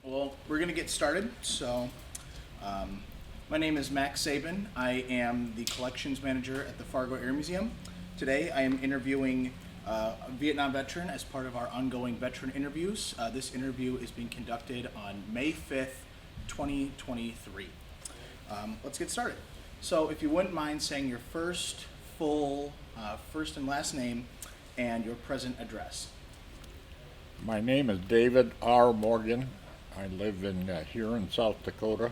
Well, we're going to get started. Um, my name is Max Sabin. I am the collections manager at the Fargo Air Museum. Today, I am interviewing a Vietnam veteran as part of our ongoing veteran interviews. This interview is being conducted on May 5th, 2023. Let's get started. So, if you wouldn't mind saying your first and last name and your present address. My name is David R. Morgan. I live here in South Dakota.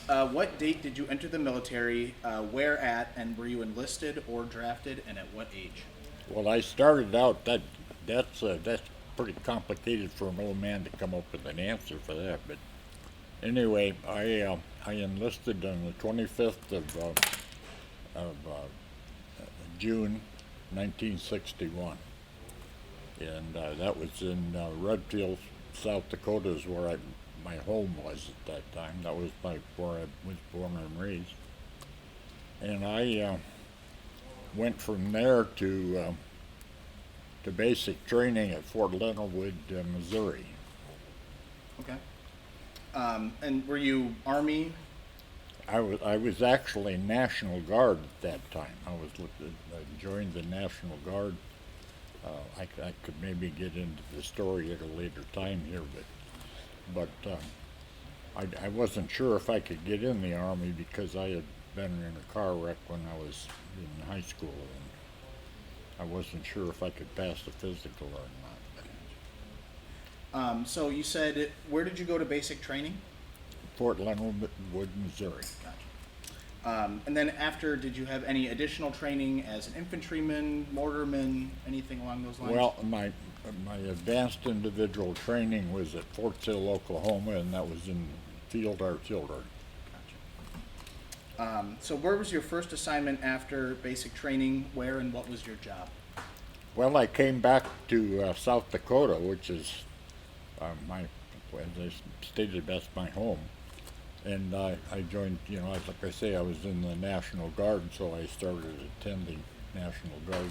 What date did you enter the military, where at, and were you enlisted or drafted, and at what age? Well, I started out, that's pretty complicated for an old man to come up with an answer for that. But anyway, I enlisted on the 25th of June 1961. And that was in Redfield, South Dakota is where my home was at that time. That was where I was born and raised. And I went from there to basic training at Fort Leonard Wood, Missouri. Okay. And were you Army? I was actually National Guard at that time. I joined the National Guard. I could maybe get into the story at a later time here, but I wasn't sure if I could get in the Army because I had been in a car wreck when I was in high school, and I wasn't sure if I could pass the physical or not. So you said, where did you go to basic training? Fort Leonard Wood, Missouri. Gotcha. And then after, did you have any additional training as an infantryman, mortarman, anything along those lines? Well, my advanced individual training was at Fort Sill, Oklahoma, and that was in field artillery. Gotcha. So where was your first assignment after basic training? Where and what was your job? Well, I came back to South Dakota, which is as I stated, that's my home. And I joined, like I say, I was in the National Guard, so I started attending National Guard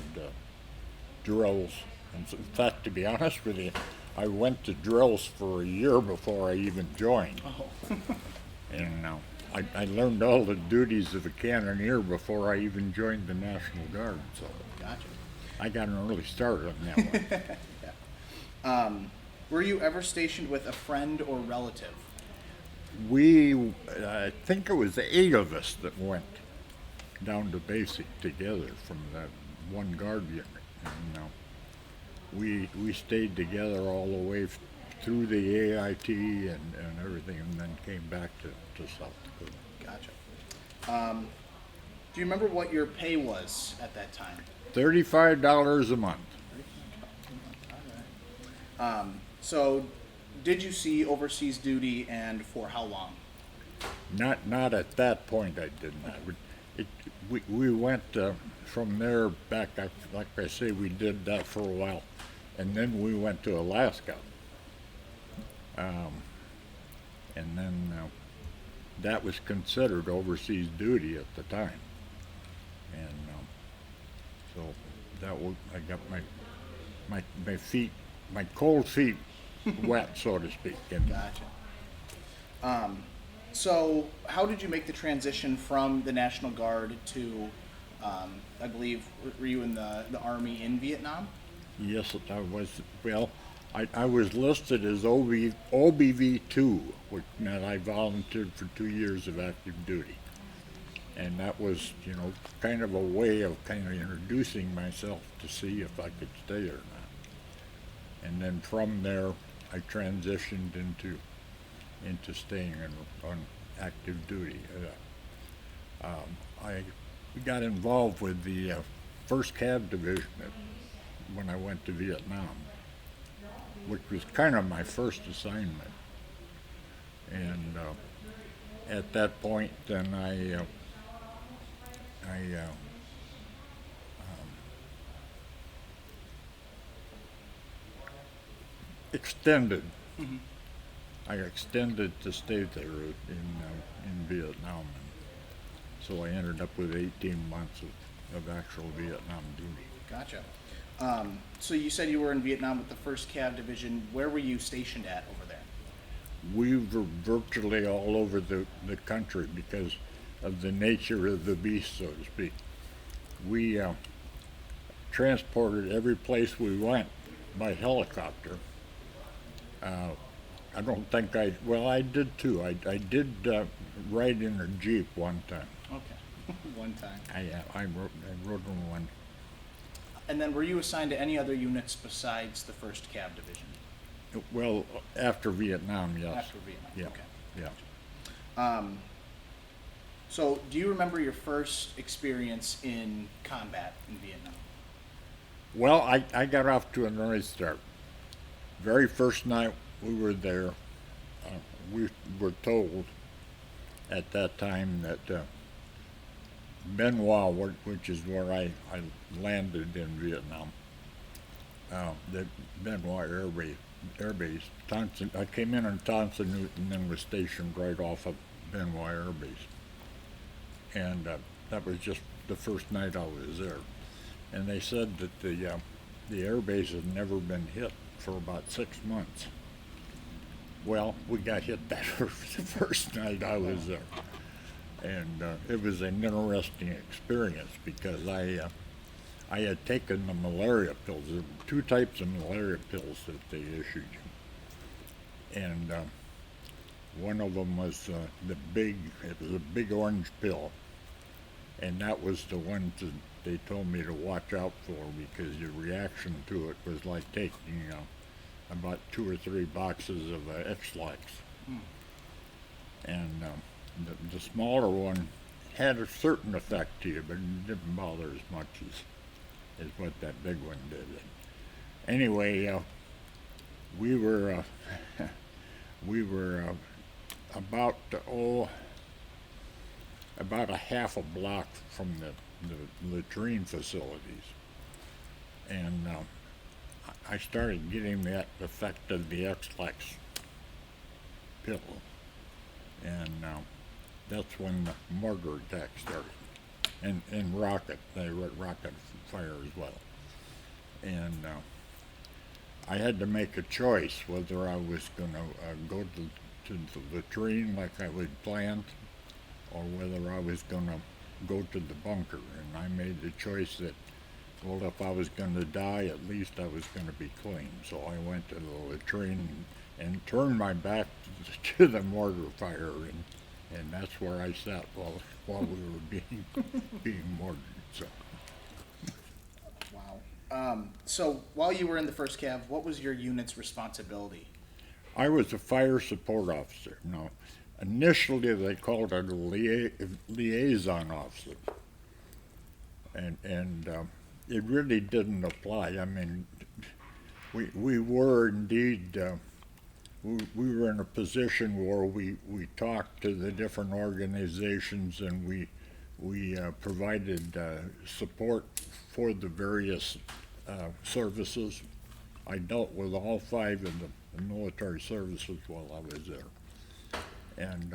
drills. And so, in fact, to be honest with you, I went to drills for a year before I even joined. Oh. And I learned all the duties of a cannoneer before I even joined the National Guard. So Gotcha. I got an early start on that one. Yeah. Were you ever stationed with a friend or relative? I think it was 8 of us that went down to basic together from that one guard unit. And we stayed together all the way through the AIT and everything, and then came back to South Dakota. Gotcha. Do you remember what your pay was at that time? $35 a month. All right. So, did you see overseas duty, and for how long? Not at that point. I did not. We went from there back. Like I say, we did that for a while, and then we went to Alaska. And then that was considered overseas duty at the time. And so that was, I got my feet, my cold feet wet, so to speak. And Gotcha. So how did you make the transition from the National Guard to, I believe, were you in the Army in Vietnam? yes, I was. Well, I was listed as OBV2, which meant I volunteered for 2 years of active duty. And that was, kind of a way of kind of introducing myself to see if I could stay or not. And then from there, I transitioned into staying on active duty. I got involved with the 1st Cav Division when I went to Vietnam, which was kind of my first assignment. And at that point, then I extended. Mm-hmm. I extended to stay there in Vietnam, and so I ended up with 18 months of actual Vietnam duty. Gotcha. So you said you were in Vietnam with the 1st Cav Division. Where were you stationed at over there? we were virtually all over the country because of the nature of the beast, so to speak. We transported every place we went by helicopter. I don't think well, I did too. I did ride in a Jeep one time. Okay, one time. I rode in one. And then were you assigned to any other units besides the 1st Cav Division? Well, after Vietnam, yes. After Vietnam, Yeah, okay. yeah. So do you remember your first experience in combat in Vietnam? Well, I got off to an early start. Very first night we were there, we were told at that time that Biennial, which is where I landed in Vietnam, the Biennial Air Base. I came in on Tonson Newton and then was stationed right off of Biennial Air Base. And that was just the first night I was there. And they said that the air base had never been hit for about 6 months. Well, we got hit that the first night I was there. And it was an interesting experience because I had taken the malaria pills. There were 2 types of malaria pills that they issued you. And one of them was it was a big orange pill. And that was the one they told me to watch out for because your reaction to it was like taking about 2 or 3 boxes of X-Lax. And the smaller one had a certain effect to you, but it didn't bother as much as what that big one did. Anyway, we were about about a half a block from the latrine facilities, and I started getting that effect of the X-Lax pill, and that's when the mortar attack started, and rocket fire as well, and I had to make a choice whether I was going to go to the latrine like I would planned, or whether I was going to go to the bunker. And I made the choice that, well, if I was going to die, at least I was going to be clean. So I went to the latrine and turned my back to the mortar fire, and that's where I sat while we were being mortared. So. Wow. So while you were in the 1st Cav, what was your unit's responsibility? I was a fire support officer. Now, initially they called it a liaison officer, and it really didn't apply. I mean, we were indeed we were in a position where we talked to the different organizations, and we provided support for the various services. I dealt with all 5 of the military services while I was there. And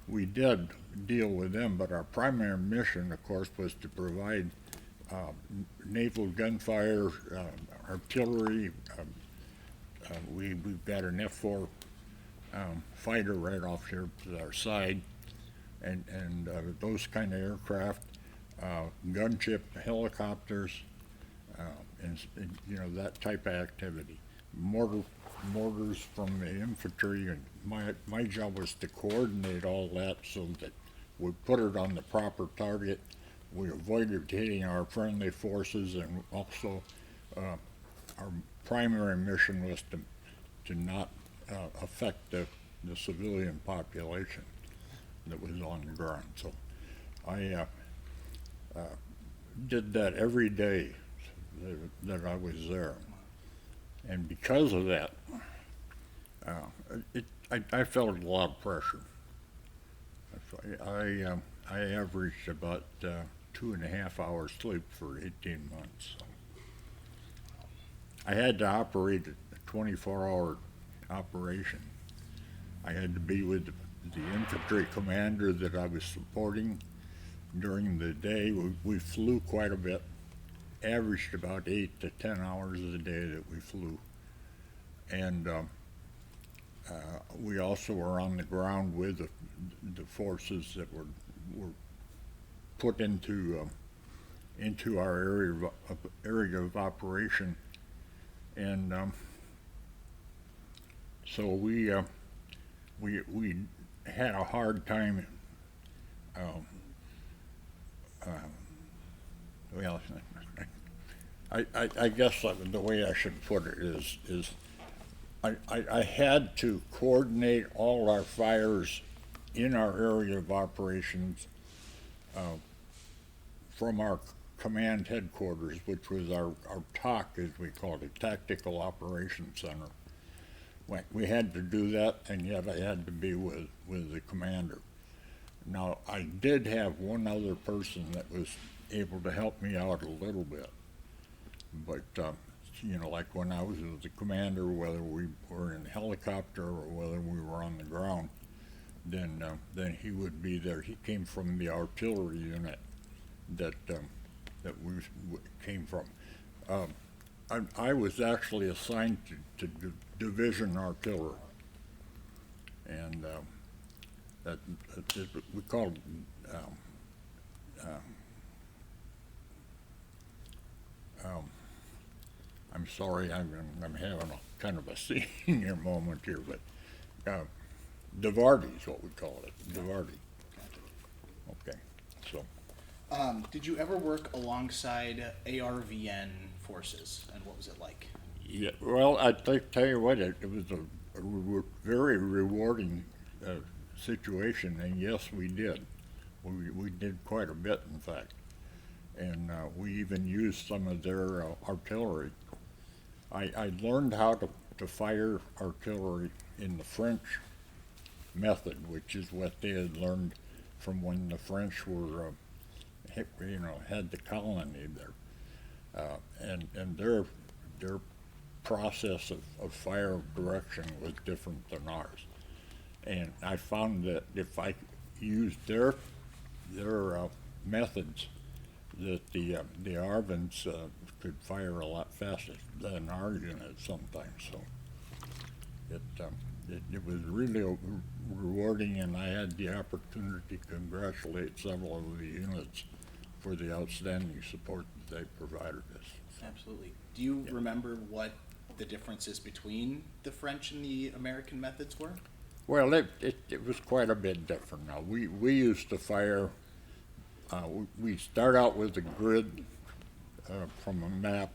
we did deal with them, but our primary mission, of course, was to provide naval gunfire, artillery. We've got an F-4 fighter right off here to our side, and those kind of aircraft, gunship, helicopters, and that type of activity. Mortars from the infantry, and my job was to coordinate all that so that we put it on the proper target. We avoided hitting our friendly forces, and also our primary mission was to not affect the civilian population that was on the ground. So I did that every day that I was there. And because of that, I felt a lot of pressure. I averaged about 2.5 hours sleep for 18 months. So I had to operate a 24-hour operation. I had to be with the infantry commander that I was supporting during the day. We flew quite a bit. Averaged about 8 to 10 hours a day that we flew, and we also were on the ground with the forces that were put into our area of operation, and so we had a hard time. Well, I guess the way I should put it is I had to coordinate all our fires in our area of operations from our command headquarters, which was our TOC, as we called it, Tactical Operations Center. We had to do that, and yet I had to be with the commander. Now, I did have one other person that was able to help me out a little bit, but like when I was with the commander, whether we were in a helicopter or whether we were on the ground, then he would be there. He came from the artillery unit that we came from. I was actually assigned to division artillery, and we called I'm sorry, I'm having a kind of a senior moment here, but Divardi is what we call it, Divardi. Okay, so. Did you ever work alongside ARVN forces, and what was it like? Yeah, well, tell you what, it was a very rewarding situation, and yes, we did. We did quite a bit, in fact, and we even used some of their artillery. I learned how to fire artillery in the French method, which is what they had learned from when the French were, had the colony there, and their process of fire direction was different than ours. And I found that if I used their methods, that the ARVNs could fire a lot faster than our unit sometimes. So it was really rewarding, and I had the opportunity to congratulate several of the units for the outstanding support that they provided us. Absolutely. Do you remember what the differences between the French and the American methods were? Well, it was quite a bit different. Now, we used to fire, we start out with a grid from a map,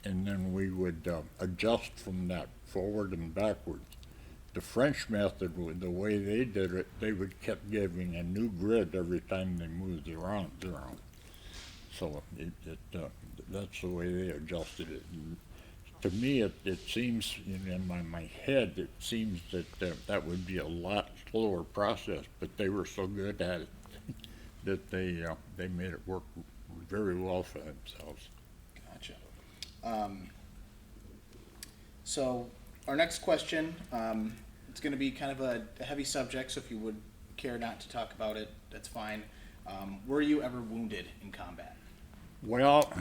and then we would adjust from that forward and backwards. The French method, the way they did it, they would kept giving a new grid every time they moved around. So that's the way they adjusted it. And to me, it seems, in my head, it seems that that would be a lot slower process, but they were so good at it that they made it work very well for themselves. Gotcha. So our next question, it's going to be kind of a heavy subject, so if you would care not to talk about it, that's fine. Were you ever wounded in combat? Well,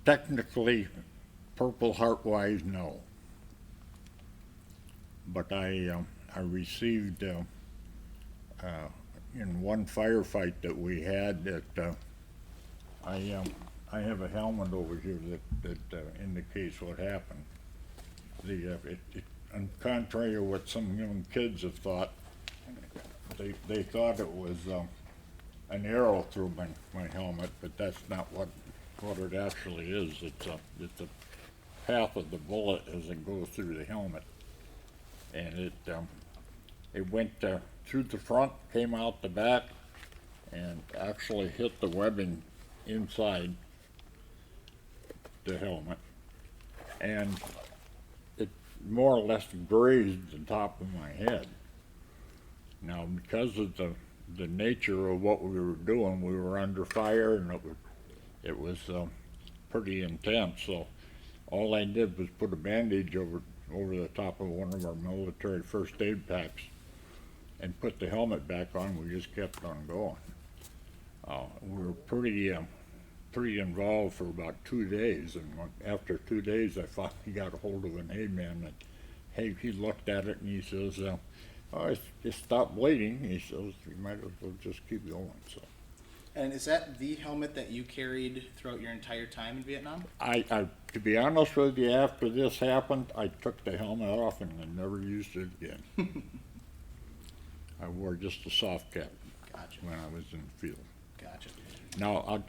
technically, Purple Heart-wise, no. But I received in one firefight that we had that I have a helmet over here that indicates what happened. And contrary to what some young kids have thought, they thought it was an arrow through my helmet, but that's not what it actually is. It's a path of the bullet as it goes through the helmet, and it went through the front, came out the back, and actually hit the webbing inside the helmet, and it more or less grazed the top of my head. Now, because of the nature of what we were doing, we were under fire, and it was pretty intense. So all I did was put a bandage over the top of one of our military first aid packs and put the helmet back on. We just kept on going. We were pretty involved for about 2 days, and after 2 days, I finally got a hold of an A-man, and he looked at it and he says, "Oh, just stop bleeding." He says, "You might as well just keep going." So, And is that the helmet that you carried throughout your entire time in Vietnam? to be honest with you, after this happened, I took the helmet off and I never used it again. I wore just a soft cap Gotcha. when I was in the field. Gotcha. Now,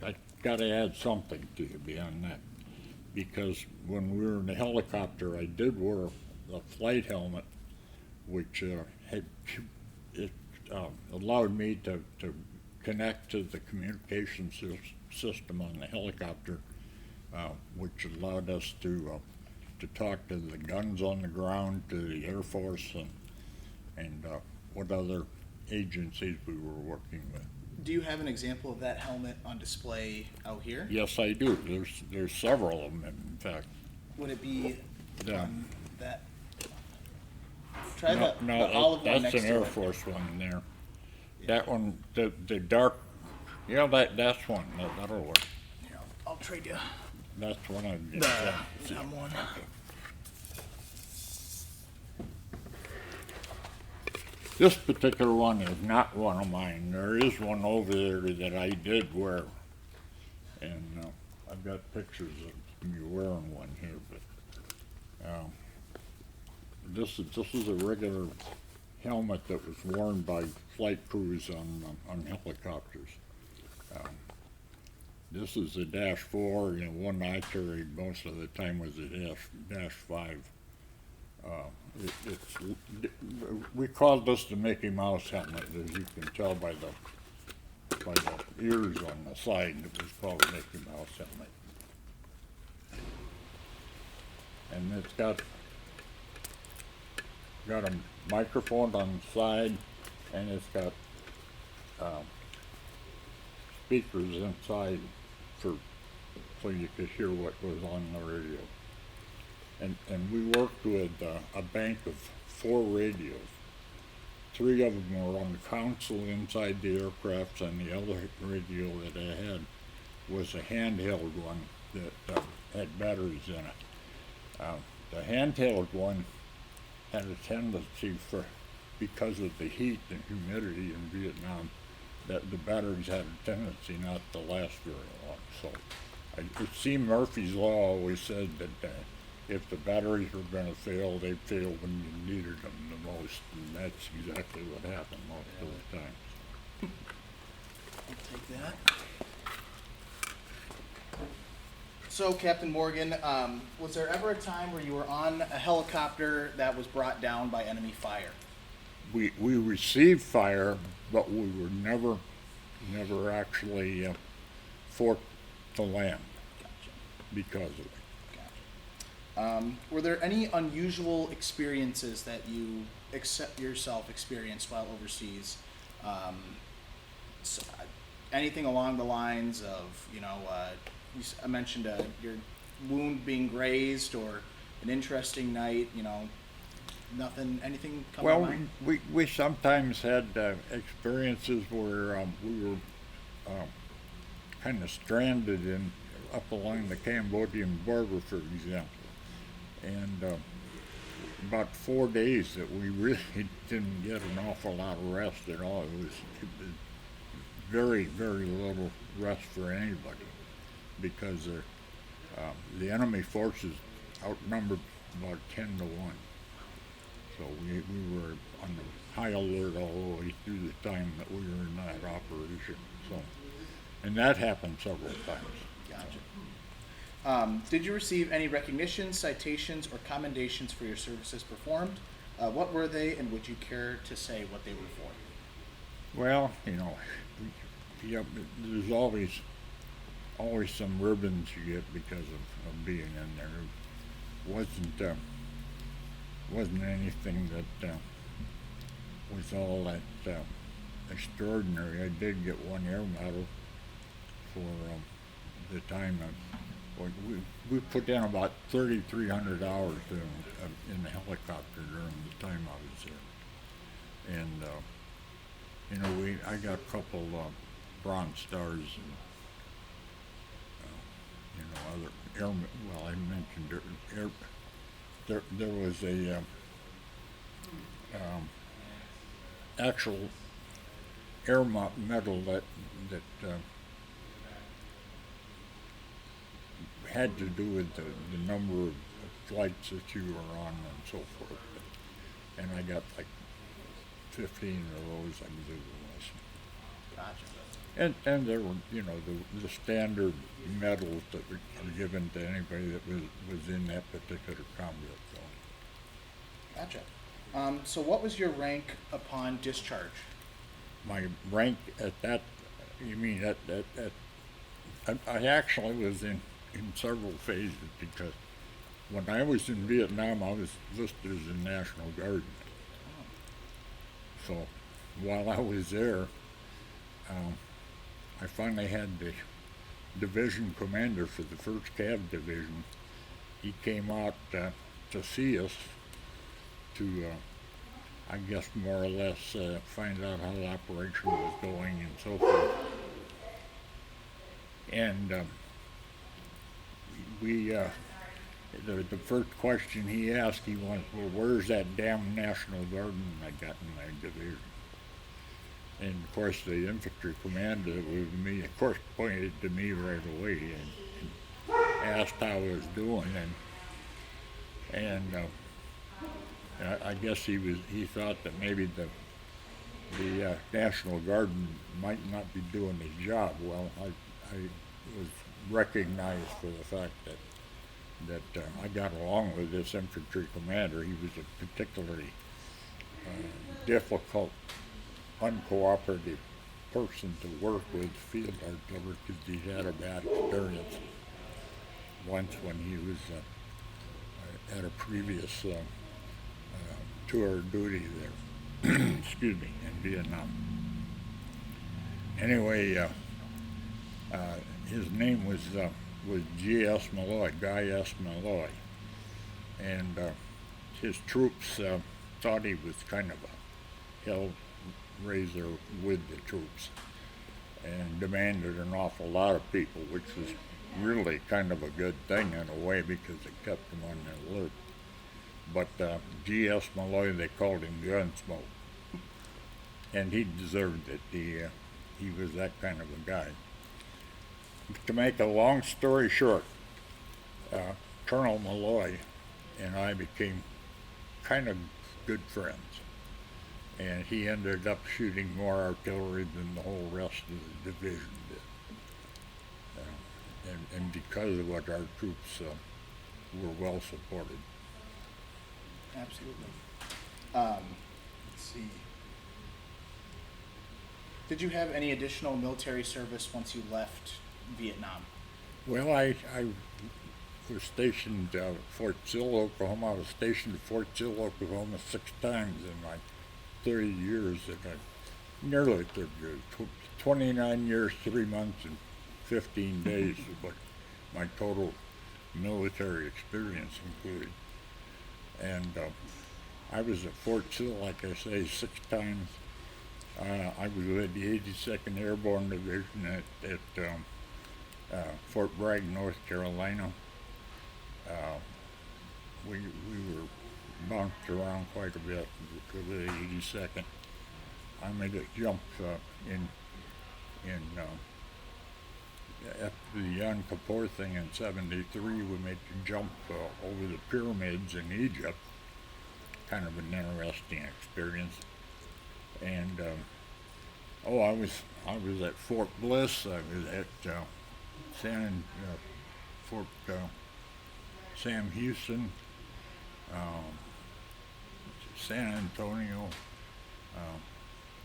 I got to add something to you beyond that, because when we were in the helicopter, I did wear a flight helmet, which allowed me to connect to the communication system on the helicopter, which allowed us to talk to the guns on the ground, to the Air Force, and what other agencies we were working with. Do you have an example of that helmet on display out here? Yes, I do. There's several of them, in fact. Would it be Yeah. that? Try No, the olive one that's next an to Air it. Force one there. That one, the dark, yeah, that's one. That'll work. Here, I'll trade you. That's one I did. That one. This particular one is not one of mine. There is one over there that I did wear, and I've got pictures of me wearing one here. But this is a regular helmet that was worn by flight crews on helicopters. This is a -4. One I carried most of the time was a -5. We called this the Mickey Mouse helmet, as you can tell by the ears on the side. It was called the Mickey Mouse helmet, and it's got a microphone on the side, and it's got speakers inside so you could hear what was on the radio. And we worked with a bank of 4 radios. 3 of them were on the console inside the aircraft, and the other radio that I had was a handheld one that had batteries in it. The handheld one had a tendency because of the heat and humidity in Vietnam, that the batteries had a tendency not to last very long. So it seemed Murphy's Law always said that if the batteries were going to fail, they'd fail when you needed them the most, and that's exactly what happened most of the time. I'll take that. So, Captain Morgan, was there ever a time where you were on a helicopter that was brought down by enemy fire? We received fire, but we were never actually forced to land because of it. Were there any unusual experiences that you yourself experienced while overseas? Anything along the lines of, I mentioned your wound being grazed, or an interesting night, anything come to mind? We sometimes had experiences where we were kind of stranded up along the Cambodian border, for example. And about 4 days that we really didn't get an awful lot of rest at all. It was very, very little rest for anybody, because the enemy forces outnumbered about 10 to 1. So we were on high alert all the way through the time that we were in that operation. So, and that happened several times. Gotcha. Did you receive any recognitions, citations, or commendations for your services performed? What were they, and would you care to say what they were for? Well, there's always some ribbons you get because of being in there. It wasn't anything that was all that extraordinary. I did get 1 air medal for the time we put in about 3,300 hours in the helicopter during the time I was there, and I got a couple Bronze Stars other airmen. Well, I mentioned there was a actual air medal that had to do with the number of flights that you were on and so forth. And I got like 15 of those, I believe it was. Gotcha. And there were, the standard medals that are given to anybody that was in that particular combat zone. Gotcha. So what was your rank upon discharge? My rank at that, you mean I actually was in several phases, because when I was in Vietnam, I was listed as a National Guardsman. So while I was there, I finally had the division commander for the 1st Cav Division. He came out to see us to, I guess, more or less find out how the operation was going and so forth. And the first question he asked, he went, "Well, where's that damn National Guardman I got in my division?" And of course, the infantry commander with me, of course, pointed to me right away and asked how I was doing, and I guess he thought that maybe the National Guardman might not be doing his job well. I was recognized for the fact that I got along with this infantry commander. He was a particularly difficult, uncooperative person to work with, field artillery, because he had a bad experience once when he was at a previous tour of duty there, excuse me, in Vietnam. Anyway, his name was G.S. Malloy, Guy S. Malloy, and his troops thought he was kind of a hellraiser with the troops, and demanded an awful lot of people, which was really kind of a good thing in a way, because it kept them on the alert. But G.S. Malloy, they called him Gunsmoke, and he deserved it. He was that kind of a guy. To make a long story short, Colonel Malloy and I became kind of good friends, and he ended up shooting more artillery than the whole rest of the division did. And because of what, our troops were well supported. Absolutely. Let's see. Did you have any additional military service once you left Vietnam? Well, I was stationed at Fort Sill, Oklahoma. I was stationed at Fort Sill, Oklahoma 6 times in my 30 years that nearly 30 years, 29 years, 3 months, and 15 days is what my total military experience included. And I was at Fort Sill, like I say, 6 times. I was with the 82nd Airborne Division at Fort Bragg, North Carolina. We were bounced around quite a bit with the 82nd. I made a jump after the Yom Kippur thing in '73. We made a jump over the pyramids in Egypt. Kind of an interesting experience. And I was at Fort Bliss. I was at Fort Sam Houston, San Antonio,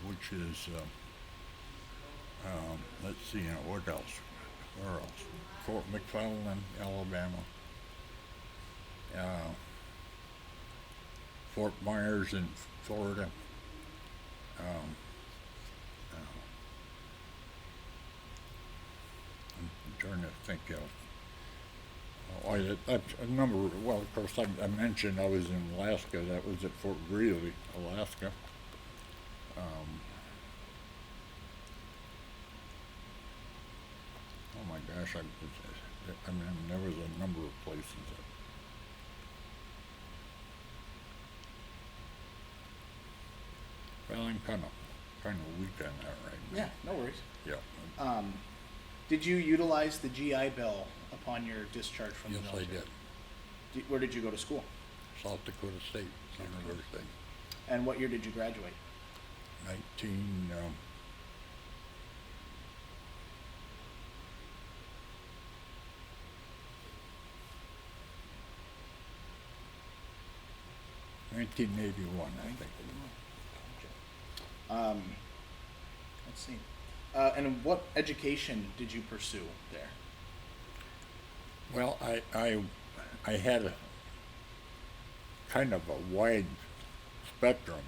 which is let's see, what else? Where else? Fort McClellan, Alabama. Fort Myers in Florida. I'm trying to think of. That's a number. Well, of course, I mentioned I was in Alaska. That was at Fort Greely, Alaska. Oh my gosh, I mean, there was a number of places that, well, I'm kind of weak on that right now. Yeah, no worries. Yeah. Did you utilize the GI Bill upon your discharge from Yes, the I military? did. Where did you go to school? South Dakota State University. And what year did you graduate? 19, 1981, I think. Let's see. And what education did you pursue there? Well, I had a kind of a wide spectrum.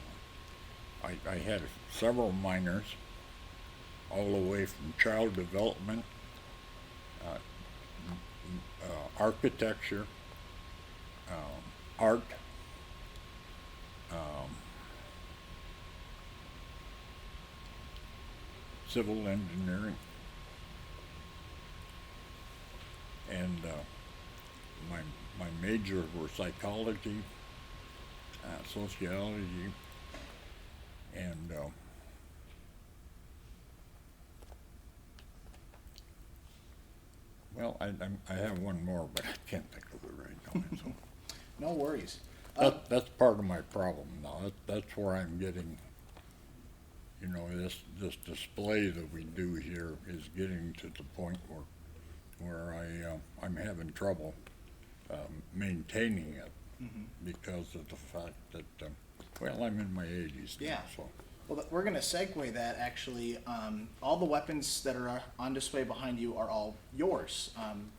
I had several minors, all the way from child development, architecture, art, civil engineering, and my majors were psychology, sociology, and well, I have one more, but I can't think of it right now. So No worries. that's part of my problem now. That's where I'm getting. You know, this display that we do here is getting to the point where I'm having trouble maintaining it because of the fact that well, I'm in my 80s now. Yeah. So Well, we're going to segue that actually. All the weapons that are on display behind you are all yours.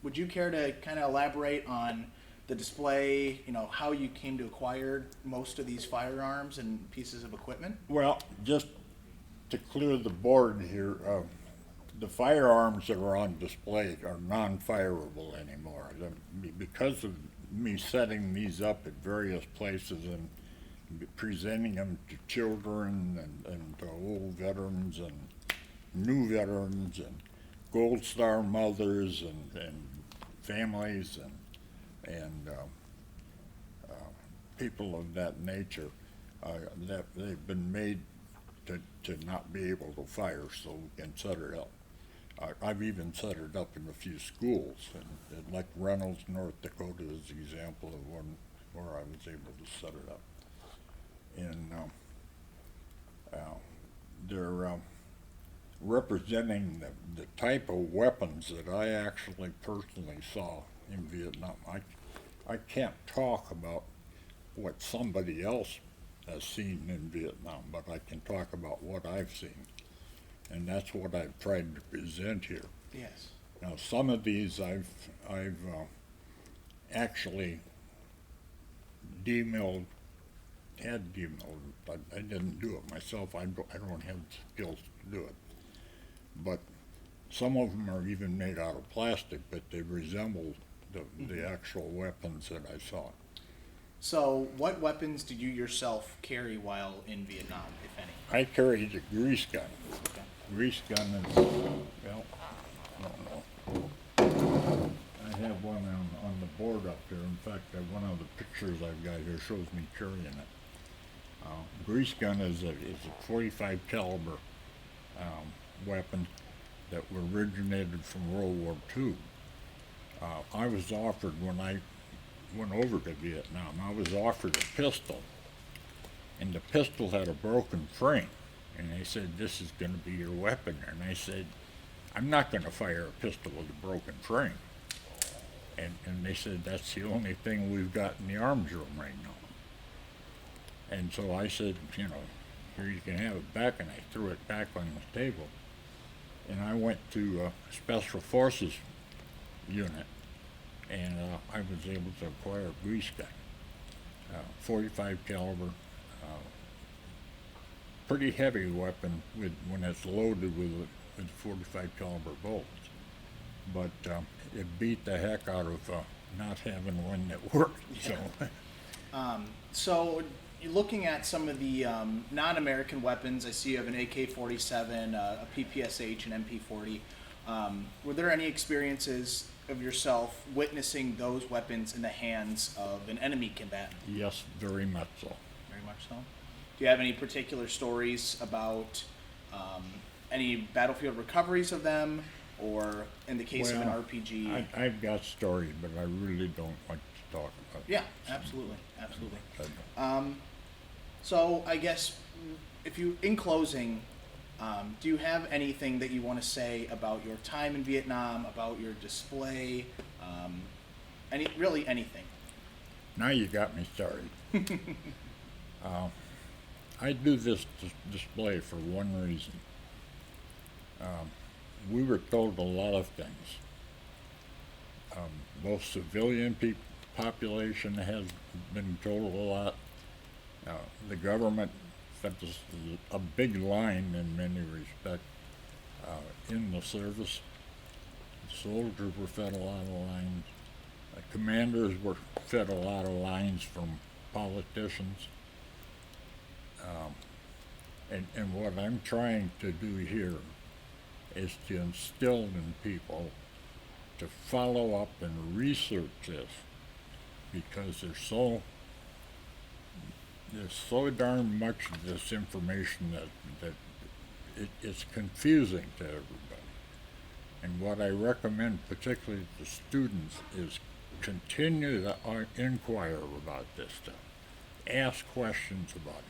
Would you care to kind of elaborate on the display, you know, how you came to acquire most of these firearms and pieces of equipment? well, just to clear the board here, the firearms that are on display are non-fireable anymore. Because of me setting these up at various places and presenting them to children and to old veterans and new veterans and Gold Star mothers and families and people of that nature, that they've been made to not be able to fire, so we can set it up. I've even set it up in a few schools, and like Reynolds, North Dakota is an example of one where I was able to set it up. And they're representing the type of weapons that I actually personally saw in Vietnam. I can't talk about what somebody else has seen in Vietnam, but I can talk about what I've seen. And that's what I've tried to present here. Yes. Now, some of these I've actually had demilled, but I didn't do it myself. I don't have the skills to do it. But some of them are even made out of plastic, but they resemble the actual weapons that I saw. So, what weapons did you yourself carry while in Vietnam, if any? I carried a grease gun. Okay. Grease gun is, well, I don't know. I have one on the board up there. In fact, one of the pictures I've got here shows me carrying it. Grease gun is a 45 caliber weapon that originated from World War II. I was offered, when I went over to Vietnam, I was offered a pistol, and the pistol had a broken frame, and they said, "This is going to be your weapon." And I said, "I'm not going to fire a pistol with a broken frame." And they said, "That's the only thing we've got in the arms room right now." And so I said, "You know, here, you can have it back," and I threw it back on the table. And I went to a Special Forces unit, and I was able to acquire a grease gun, 45 caliber, pretty heavy weapon when it's loaded with 45 caliber bolts. But it beat the heck out of not having one that worked. So, you're looking at some of the non-American weapons. I see you have an AK-47, a PPSH, an MP40. Were there any experiences of yourself witnessing those weapons in the hands of an enemy combatant? Yes, very much so. Very much so. Do you have any particular stories about any battlefield recoveries of them, or in the case of an Well, RPG? I've got stories, but I really don't like to talk about Yeah, absolutely, absolutely. it. So I guess if you, in closing, do you have anything that you want to say about your time in Vietnam, about your display, really anything? Now you got me started. I do this display for one reason. We were told a lot of things. Both civilian population has been told a lot. The government set a big line in many respects in the service. Soldiers were fed a lot of lines. Commanders were fed a lot of lines from politicians. And what I'm trying to do here is to instill in people to follow up and research this, because there's so darn much of this information that it's confusing to everybody. And what I recommend, particularly to students, is continue to inquire about this stuff. Ask questions about it.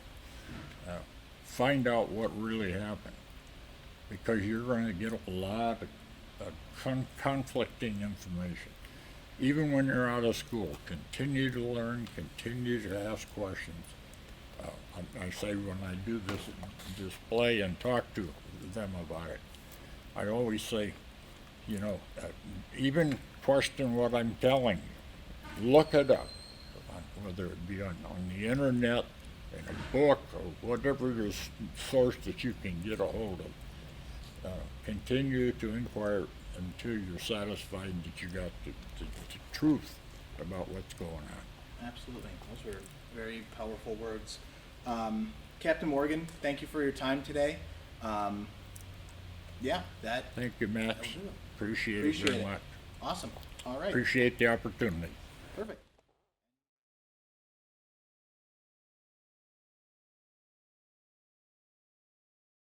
Find out what really happened, because you're going to get a lot of conflicting information. Even when you're out of school, continue to learn, continue to ask questions. I say when I do this display and talk to them about it, I always say, even question what I'm telling you. Look it up, whether it be on the internet, in a book, or whatever source that you can get a hold of. Continue to inquire until you're satisfied that you got the truth about what's going on. Absolutely. Those were very powerful words. Captain Morgan, thank you for your time today. Thank you, Max. That'll do it. Appreciate it very much. Awesome. All right. Appreciate the opportunity. Perfect.